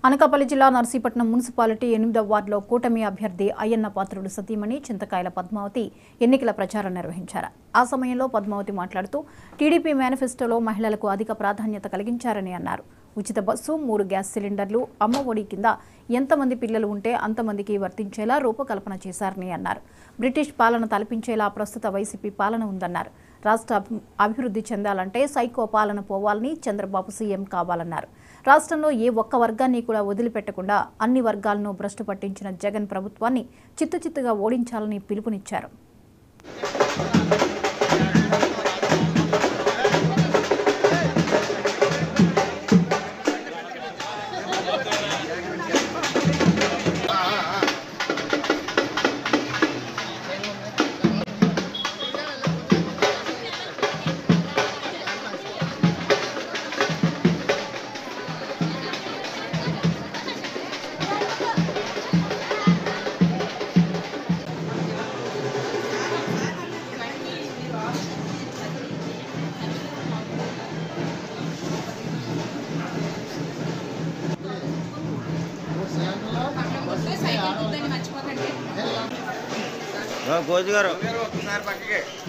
అనకాపల్లి జిల్లా నర్సీపట్నం మున్సిపాలిటీ 8వ వార్డులో కూటమి అభ్యర్థి అయ్యన్న పాత్రుడు సతీమణి చింతకాయల పద్మావతి ఎన్నికల ప్రచారం నిర్వహించారు. ఆ సమయంలో పద్మావతి మాట్లాడుతూ టీడీపీ మేనిఫెస్టోలో మహిళలకు అధిక ప్రాధాన్యత కలిగించారని అన్నారు. ఉచిత బస్సు, 3 గ్యాస్ సిలిండర్లు, అమ్మ ఒడి కింద ఎంతమంది పిల్లలు ఉంటే అంతమందికి వర్తించేలా రూపకల్పన చేశారని అన్నారు. బ్రిటిష్ పాలన తలపించేలా ప్రస్తుత వైసీపీ పాలన ఉందన్నారు. రాష్ట్ర అభివృద్ధి చెందాలంటే సైకో పాలన పోవాలని, చంద్రబాబు సీఎం కావాలన్నారు. రాష్ట్రంలో ఏ ఒక్క వర్గాన్ని కూడా వదిలిపెట్టకుండా అన్ని వర్గాలను భ్రష్టు పట్టించిన జగన్ ప్రభుత్వాన్ని చిత్తుచిత్తుగా ఓడించాలని పిలుపునిచ్చారు.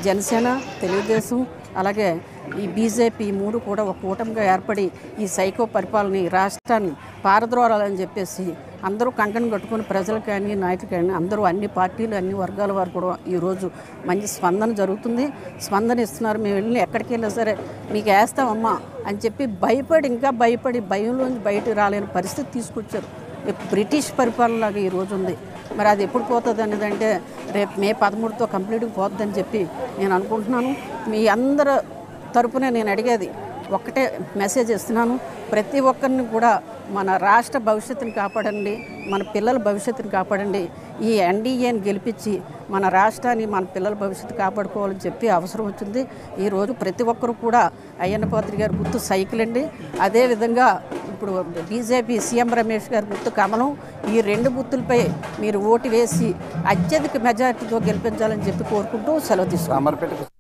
జనసేన, తెలుగుదేశం అలాగే ఈ బీజేపీ 3 కూడా ఒక కూటమిగా ఏర్పడి ఈ సైకో పరిపాలన రాష్ట్రాన్ని పారద్రోలాలని చెప్పేసి అందరూ కంకణం కట్టుకుని ప్రజలు కానీ నాయకులు కానీ అందరూ అన్ని పార్టీలు అన్ని వర్గాల వారు కూడా ఈరోజు మంచి స్పందన జరుగుతుంది. స్పందన ఇస్తున్నారు. మేము వెళ్ళి ఎక్కడికి వెళ్ళినా సరే మీకు వేస్తామమ్మా అని చెప్పి ఇంకా భయపడి భయంలోంచి బయటకు రాలేని పరిస్థితి తీసుకొచ్చారు. బ్రిటిష్ పరిపాలనలాగా ఈరోజు ఉంది. మరి అది ఎప్పుడు పోతుంది అనేదంటే రేపు మే 13తో కంప్లీట్గా పోతుందని చెప్పి నేను అనుకుంటున్నాను. మీ అందరి తరపున నేను అడిగేది ఒక్కటే మెసేజ్ ఇస్తున్నాను. ప్రతి ఒక్కరిని కూడా మన రాష్ట్ర భవిష్యత్తుని కాపాడండి, మన పిల్లల భవిష్యత్తుని కాపాడండి. ఈ ఎన్డీఏని గెలిపించి మన రాష్ట్రాన్ని, మన పిల్లల భవిష్యత్తు కాపాడుకోవాలని చెప్పి అవసరం వచ్చింది. ఈరోజు ప్రతి ఒక్కరు కూడా అయ్యన్న పాత్రుడు గారి గుర్తు సైకిల్ అండి. అదేవిధంగా ఇప్పుడు బీజేపీ సీఎం రమేష్ గారి గుర్తు కమలం. ఈ 2 గుర్తులపై మీరు ఓటు వేసి అత్యధిక మెజార్టీతో గెలిపించాలని చెప్పి కోరుకుంటూ సెలవు తీసుకున్నాం.